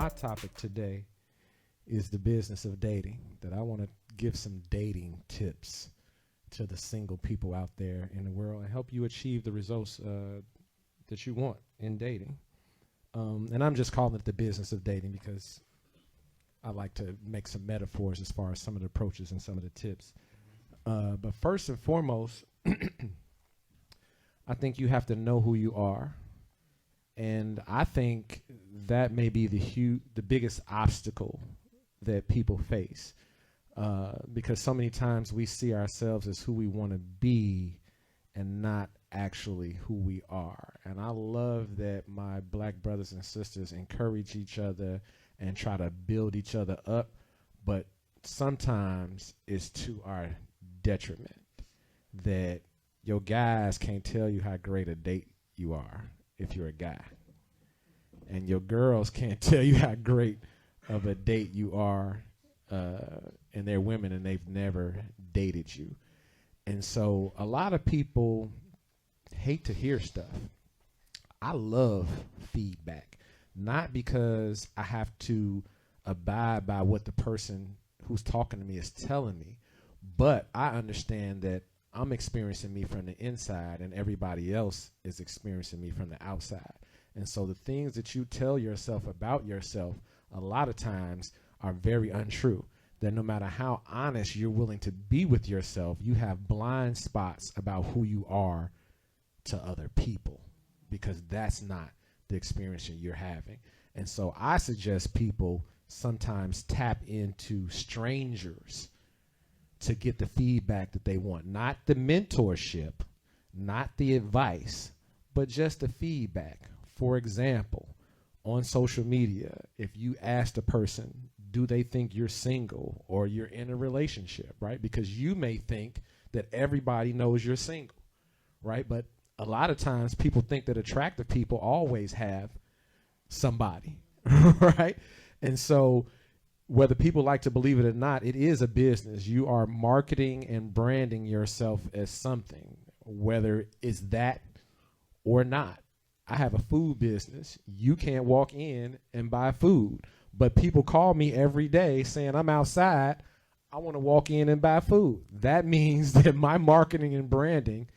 my topic today is the business of dating. That I want to give some dating tips to the single people out there in the world and help you achieve the results that you want in dating. And I'm just calling it the business of dating because I like to make some metaphors as far as some of the approaches and some of the tips. But first and foremost, I think you have to know who you are. And I think that may be the biggest obstacle that people face. Because so many times we see ourselves as who we want to be and not actually who we are. And I love that my black brothers and sisters encourage each other and try to build each other up, but sometimes it's to our detriment that your guys can't tell you how great a date you are if you're a guy. And your girls can't tell you how great of a date you are and they're women and they've never dated you. And so a lot of people hate to hear stuff. I love feedback, not because I have to abide by what the person who's talking to me is telling me, but I understand that I'm experiencing me from the inside and everybody else is experiencing me from the outside. And so the things that you tell yourself about yourself a lot of times are very untrue. That no matter how honest you're willing to be with yourself, you have blind spots about who you are to other people because that's not the experience that you're having. And so I suggest people sometimes tap into strangers to get the feedback that they want, not the mentorship, not the advice, but just the feedback. For example, on social media, if you ask a person, do they think you're single or you're in a relationship, right? Because you may think that everybody knows you're single, right? But a lot of times people think that attractive people always have somebody, right? And so whether people like to believe it or not, it is a business. You are marketing and branding yourself as something, whether it's that or not. I have a food business. You can't walk in and buy food. But people call me every day saying, I'm outside, I want to walk in and buy food. That means that my marketing and branding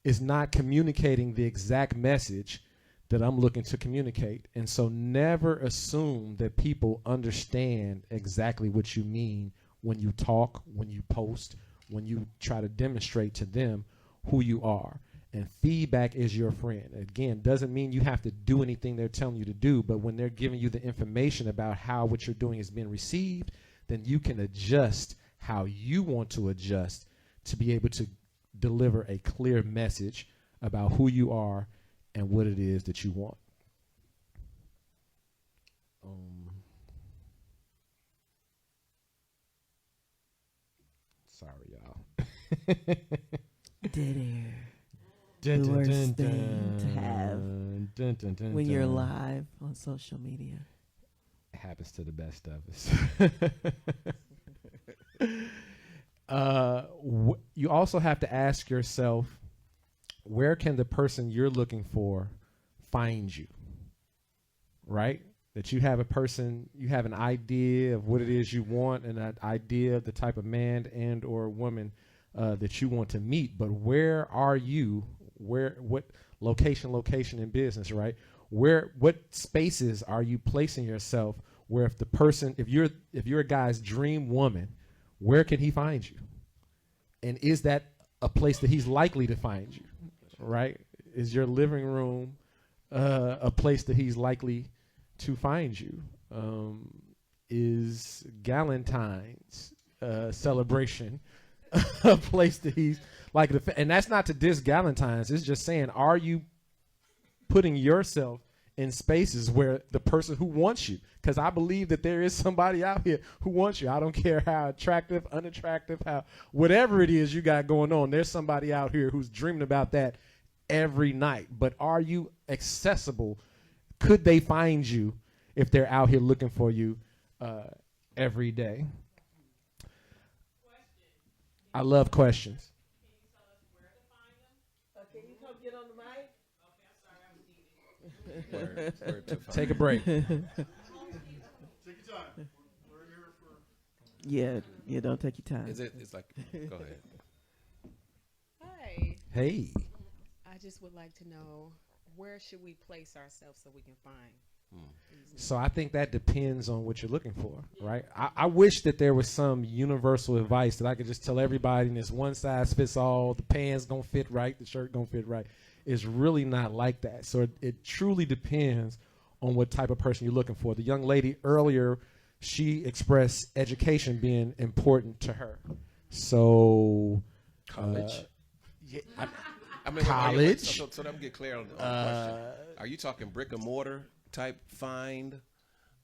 is not communicating the exact message that I'm looking to communicate. And so never assume that people understand exactly what you mean when you talk, when you post, when you try to demonstrate to them who you are. And feedback is your friend. Again, doesn't mean you have to do anything they're telling you to do, but when they're giving you the information about how what you're doing is being received, then you can adjust how you want to adjust to be able to deliver a clear message about who you are and what it is that you want. Sorry, y'all. Dead air. The worst thing to have when you're live on social media. It happens to the best of us. You also have to ask yourself, where can the person you're looking for find you? Right? That you have a person, you have an idea of what it is you want and an idea of the type of man and or woman that you want to meet. But where are you? What location in business, right? What spaces are you placing yourself where if you're a guy's dream woman, where can he find you? And is that a place that he's likely to find you, right? Is your living room a place that he's likely to find you? Is Galentine's celebration a place that he's like, and that's not to diss Galentine's. It's just saying, are you putting yourself in spaces where the person who wants you? Because I believe that there is somebody out here who wants you. I don't care how attractive, unattractive, how whatever it is you got going on. There's somebody out here who's dreaming about that every night. But are you accessible? Could they find you if they're out here looking for you every day? I love questions. Can you come get on the mic? Take a break. Yeah, don't take your time. It's like, go ahead. Hi. Hey. I just would like to know, where should we place ourselves so we can find these So I think that depends on what you're looking for, right? I wish that there was some universal advice that I could just tell everybody, and it's one size fits all. The pants gonna fit right, the shirt gonna fit right. It's really not like that. So it truly depends on what type of person you're looking for. The young lady earlier, she expressed education being important to her. So College. Yeah, I mean, college. So let me get clear on the question. Are you talking brick and mortar type find,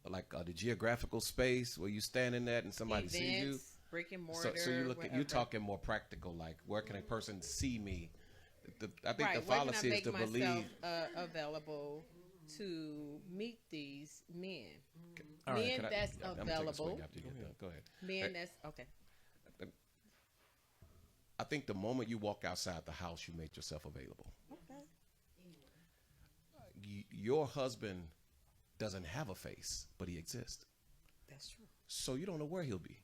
like the geographical space where you stand in that and somebody sees you? events, brick and mortar? So you're whatever. talking more practical, like where can a person see me? I think Right, the where can I fallacy is make to myself believe. available to meet these men? All right, Men can I- that's I'm gonna take a swing available. after you get done. Go ahead. Men that's okay. I think the moment you walk outside the house, you make yourself available. Okay. Your husband doesn't have a face, but he exists. That's true. So you don't know where he'll be.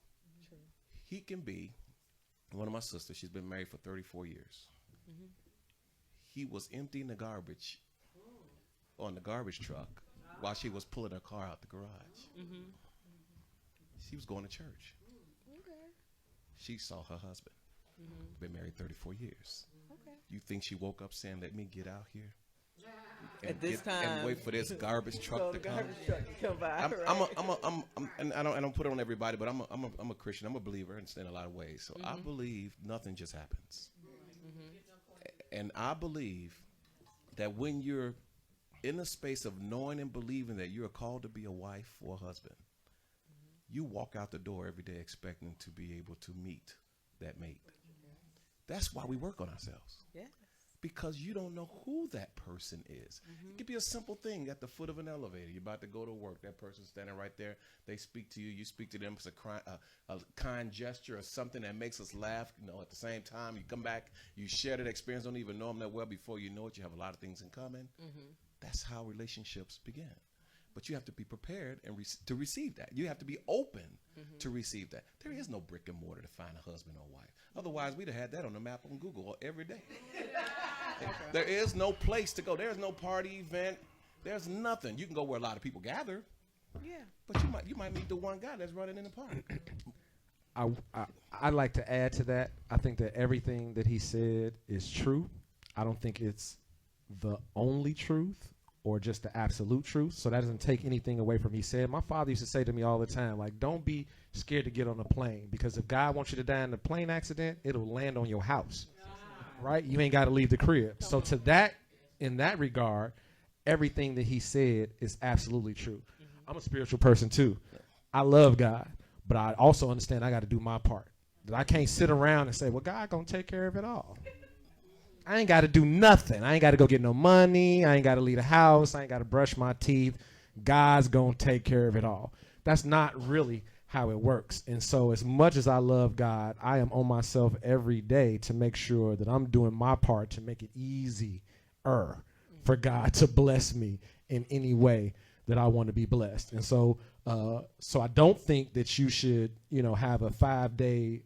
True. He can be one of my sisters. She's been married for 34 years. He was emptying the garbage on the garbage truck while she was pulling her car out the garage. She was going to church. Okay. She saw her husband. Been married 34 years. Okay. You think she woke up saying, "Let me get out here At this time, and wait for this garbage truck so to the come"? garbage truck can come by. And I don't put it on everybody, but I'm a Christian. I'm a believer in a lot of ways. So I believe nothing just happens. And I believe that when you're in a space of knowing and believing that you're called to be a wife or a husband, you walk out the door every day expecting to be able to meet that mate. That's why we work on ourselves. Yes. Because you don't know who that person is. It could be a simple thing at the foot of an elevator. You're about to go to work. That person's standing right there. They speak to you. You speak to them. It's a kind gesture or something that makes us laugh. At the same time, you come back. You share that experience. Don't even know them that well. Before you know it, you have a lot of things in common. That's how relationships begin. But you have to be prepared and to receive that. You have to be open to receive that. There is no brick and mortar to find a husband or wife. Otherwise, we'd have had that on the map on Google every day. There is no place to go. There's no party event. There's nothing. You can go where a lot of people gather. Yeah. But you might meet the one guy that's running in the park. I'd like to add to that. I think that everything that he said is true. I don't think it's the only truth or just the absolute truth. So that doesn't take anything away from he said. My father used to say to me all the time, like, don't be scared to get on a plane, because if God wants you to die in a plane accident, it'll land on your house. Right? You ain't got to leave the crib. So to that, in that regard, everything that he said is absolutely true. I'm a spiritual person too. I love God, but I also understand I got to do my part. That I can't sit around and say, well, God gonna take care of it all. I ain't got to do nothing. I ain't got to go get no money. I ain't got to leave the house. I ain't got to brush my teeth. God's gonna take care of it all. That's not really how it works. And so as much as I love God, I am on myself every day to make sure that I'm doing my part to make it easier for God to bless me in any way that I want to be blessed. And so I don't think that you should, have a 5-day,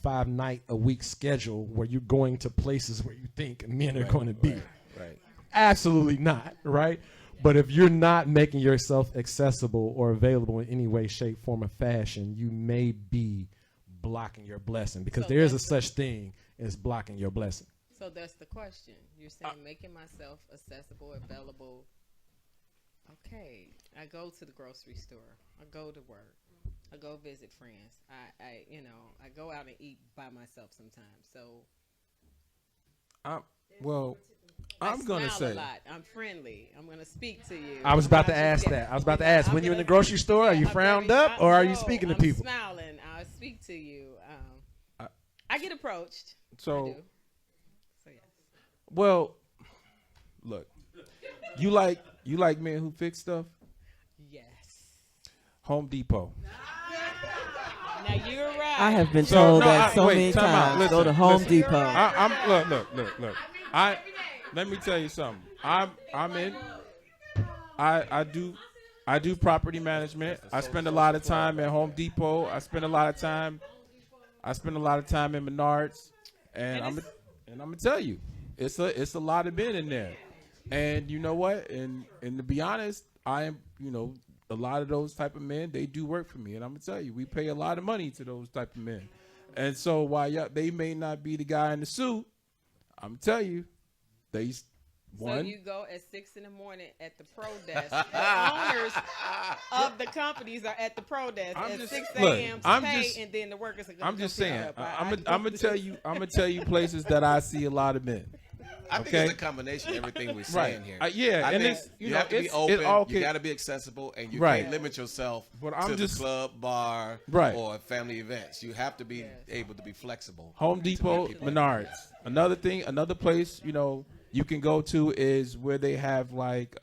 5-night-a-week schedule where you're going to places where you think men are going to be. Right. Absolutely not, right? But if you're not making yourself accessible or available in any way, shape, form, or fashion, you may be blocking your blessing, because So there is a that's such thing as blocking your blessing. So that's the question. You're saying making myself accessible, available. Okay. I go to the grocery store. I go to work. I go visit friends. I go out and eat by myself sometimes. So I'm gonna smile say a lot. I'm friendly. I'm gonna speak to you. I was about to I'm ask just- that. I was about to ask, when you're in the grocery store, are you I'm frowned very- up, or are you no, speaking to I'm people? Smiling. I speak to you. I get approached. I so. do. So yes. Well, look, you like men who fix stuff? Yes. Home Depot. Now you're right. I have been So, told no, that I- so wait, many time out. times. Listen, Go to Home listen. Depot. I'm look. Let me tell you something. I I do property management. I spend a lot of time at Home Depot. I spend a lot of time in Menards, and I'm gonna tell you, it's a lot of men in there, and you know what? And to be honest, I am, a lot of those type of men, they do work for me, and I'm gonna tell you, we pay a lot of money to those type of men, and so while they may not be the guy in the suit, I'm gonna tell you, So you go at 6 in the morning at the pro desk. The owners of the companies are at the pro desk at 6 a.m. to pay, and then the workers are going to I'm just saying. Up. I'm gonna tell you. I'm gonna tell you places that I see a lot of men. I think it's a combination of everything we're saying here. Yeah, I and think it's you have to be open. okay. You got to be accessible, and you Right. can't limit yourself But I'm to just- the club, bar, Right. or family events. You have to be able to be flexible. Home Depot, Menards. Another place, you can go to is where they have like,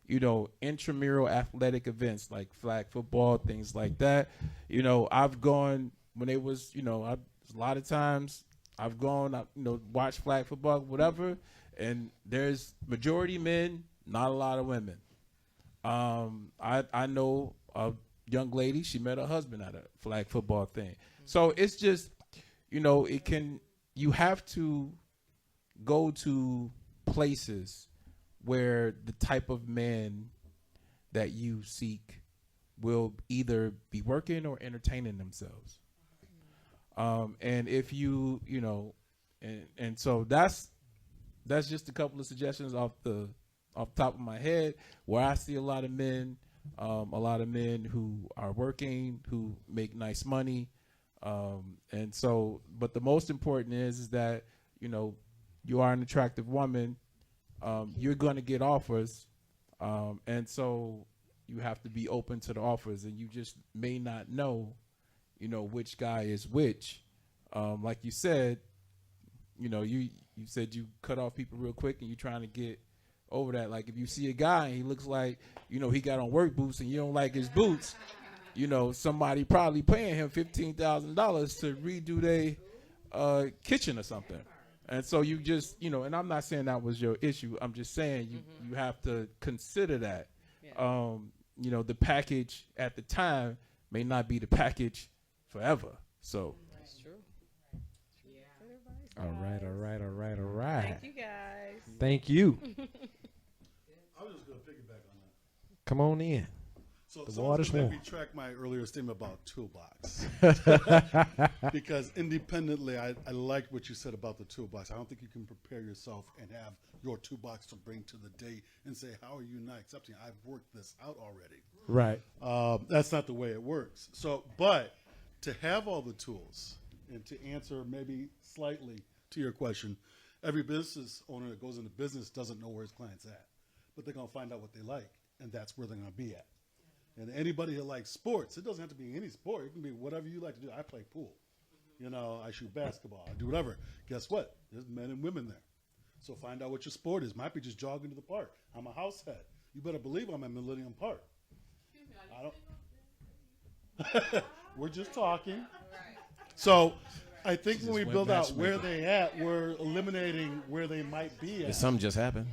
intramural athletic events like flag football, things like that. I've gone when it was, a lot of times I've gone, watch flag football, whatever, and there's majority men, not a lot of women. I know a young lady, she met her husband at a flag football thing. So it's just, you have to go to places where the type of man that you seek will either be working or entertaining themselves. And if and so that's just a couple of suggestions off the top of my head where I see a lot of men who are working, who make nice money. And so, but the most important is that, you are an attractive woman, you're going to get offers. And so you have to be open to the offers, and you just may not know, which guy is which. Like you said, you said you cut off people real quick and you're trying to get over that. Like if you see a guy and he looks like, he got on work boots and you don't like his boots, somebody probably paying him $15,000 to redo their kitchen or something. And so you just, and I'm not saying that was your issue. I'm just saying you have to consider that. Yeah. The package at the time may not be the package forever. So. That's true. All right. Thank you, guys. Thank you. I was just going to piggyback on that. Come on in. So The water's let me warm. retract my earlier statement about toolbox. Because independently, I like what you said about the toolbox. I don't think you can prepare yourself and have your toolbox to bring to the day and say, how are you not accepting? I've worked this out already. Right. That's not the way it works. So, but to have all the tools and to answer maybe slightly to your question, every business owner that goes into business doesn't know where his client's at, but they're going to find out what they like, and that's where they're going to be at. And anybody who likes sports, it doesn't have to be any sport. It can be whatever you like to do. I play pool. I shoot basketball. I do whatever. Guess what? There's men and women there. So find out what your sport is. Might be just jogging to the park. I'm a house head. You better believe I'm at Millennium Park. We're just talking. So I think when we build out where they at, we're eliminating where they might be Did at. something just happen?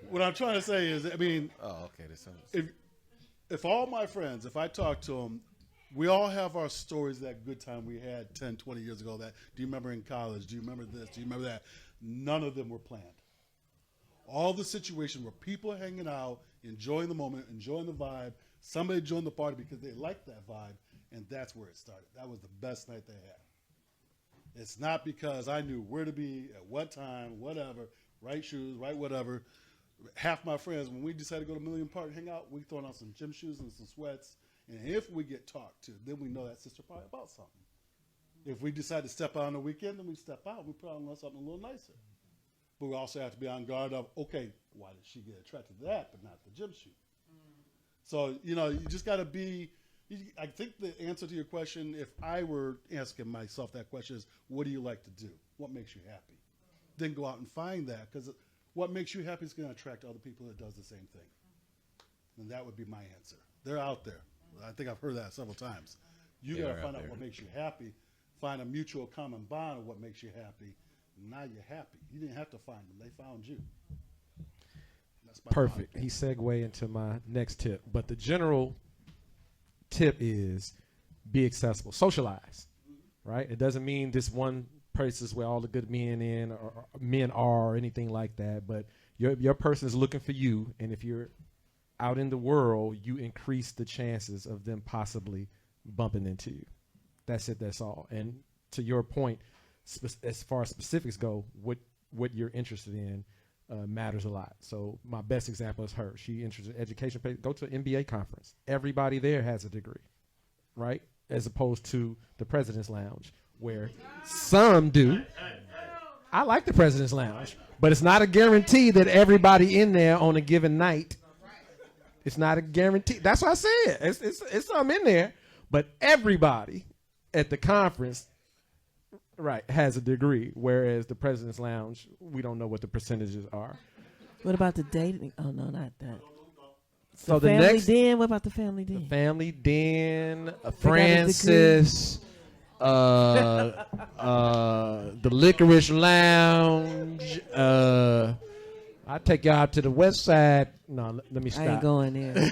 What I'm trying to say is, I mean, Oh, okay. There's something. if all my friends, if I talk to them, we all have our stories, that good time we had 10, 20 years ago. That, do you remember in college? Do you remember this? Do you remember that? None of them were planned. All the situations were people hanging out, enjoying the moment, enjoying the vibe. Somebody joined the party because they liked that vibe, and that's where it started. That was the best night they had. It's not because I knew where to be, at what time, whatever, right shoes, right whatever. Half my friends, when we decided to go to Million Park and hang out, we throwing on some gym shoes and some sweats. And if we get talked to, then we know that sister probably about something. If we decide to step out on the weekend, then we step out. We put on something a little nicer. But we also have to be on guard of, okay, why did she get attracted to that, but not the gym shoe? So, you just got to be, I think the answer to your question, if I were asking myself that question, is what do you like to do? What makes you happy? Then go out and find that, because what makes you happy is going to attract other people that does the same thing. And that would be my answer. They're out there. I think I've heard that several times. You got to find out what makes you happy, find a mutual common bond of what makes you happy. Now you're happy. You didn't have to find them. They found you. That's my Perfect. He segued into my next tip. But the general tip is be accessible. Socialize, right? It doesn't mean this one place is where all the good men or men are or anything like that. But your person is looking for you. And if you're out in the world, you increase the chances of them possibly bumping into you. That's it. That's all. And to your point, as far as specifics go, what you're interested in matters a lot. So my best example is her. She interested in education. Go to an MBA conference. Everybody there has a degree, right? As opposed to the President's Lounge, where some do. I like the President's Lounge, but it's not a guarantee that everybody in there on a given night. It's not a guarantee. That's what I said. It's some in there, but everybody at the conference, right, has a degree, whereas the President's Lounge, we don't know what the percentages are. What about the dating? Oh, no, not that. So the family next, den. What about the family den? the Family Den, Francis, the Licorice Lounge. I take y'all out to the West Side. No, let me stop. I ain't going there.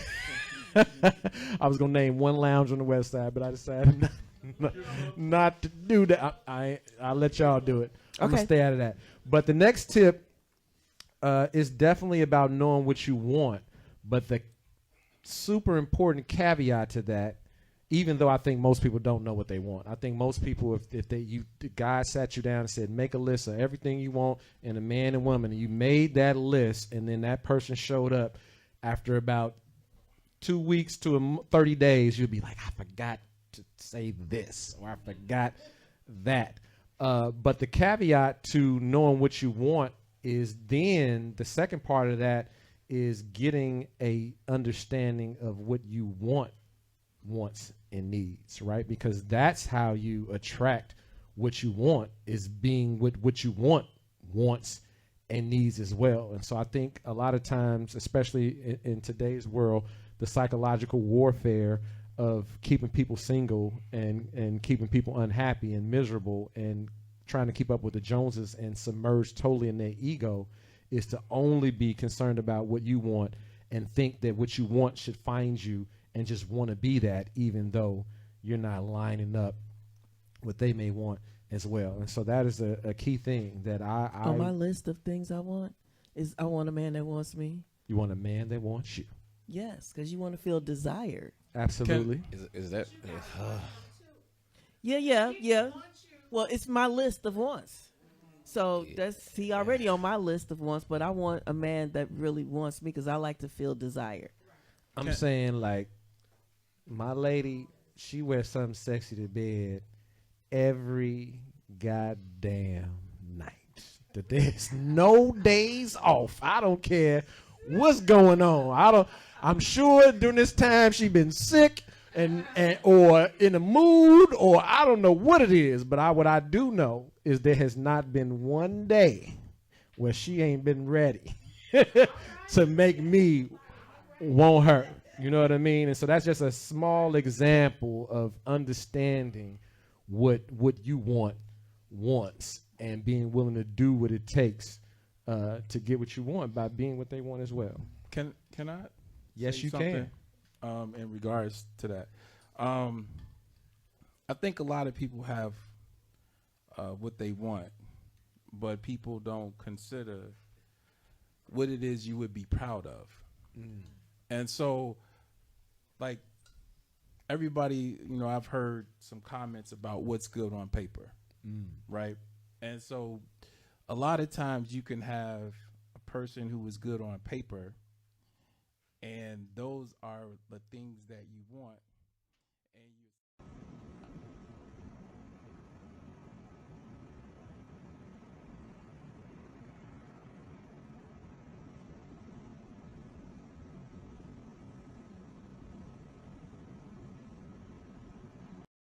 I was gonna name one lounge on the West Side, but I decided not to do that. I'll let y'all do it. I'm gonna Okay. stay out of that. But the next tip is definitely about knowing what you want. But the super important caveat to that, even though I think most people don't know what they want, I think most people, if the guy sat you down and said, make a list of everything you want in a man and woman, and you made that list, and then that person showed up after about 2 weeks to 30 days, you'll be like, I forgot to say this, or I forgot that. But the caveat to knowing what you want is then the second part of that is getting a understanding of what you wants and needs, right? Because that's how you attract what you want, is being what you wants and needs as well. And so I think a lot of times, especially in today's world, the psychological warfare of keeping people single and keeping people unhappy and miserable and trying to keep up with the Joneses and submerged totally in their ego is to only be concerned about what you want and think that what you want should find you and just want to be that, even though you're not lining up what they may want as well. And so that is a key thing that On my list of things I want is I want a man that wants me. You want a man that wants you. Yes, because you want to feel desired. Absolutely. Is that? Yeah. Well, it's my list of wants. So that's he already on my list of wants, but I want a man that really wants me because I like to feel desired. I'm saying, like, my lady, she wears something sexy to bed every goddamn night. That there's no days off. I don't care what's going on. I'm sure during this time she been sick and or in a mood, or I don't know what it is, but what I do know is there has not been one day where she ain't been ready to make me want her. You know what I mean? And so that's just a small example of understanding what you wants and being willing to do what it takes to get what you want by being what they want as well. Can I? Yes, say you something, can. in regards to that, I think a lot of people have what they want, but people don't consider what it is you would be proud of. And so, like, everybody, I've heard some comments about what's good on paper, right? And so a lot of times you can have a person who is good on paper, and those are the things that you want, and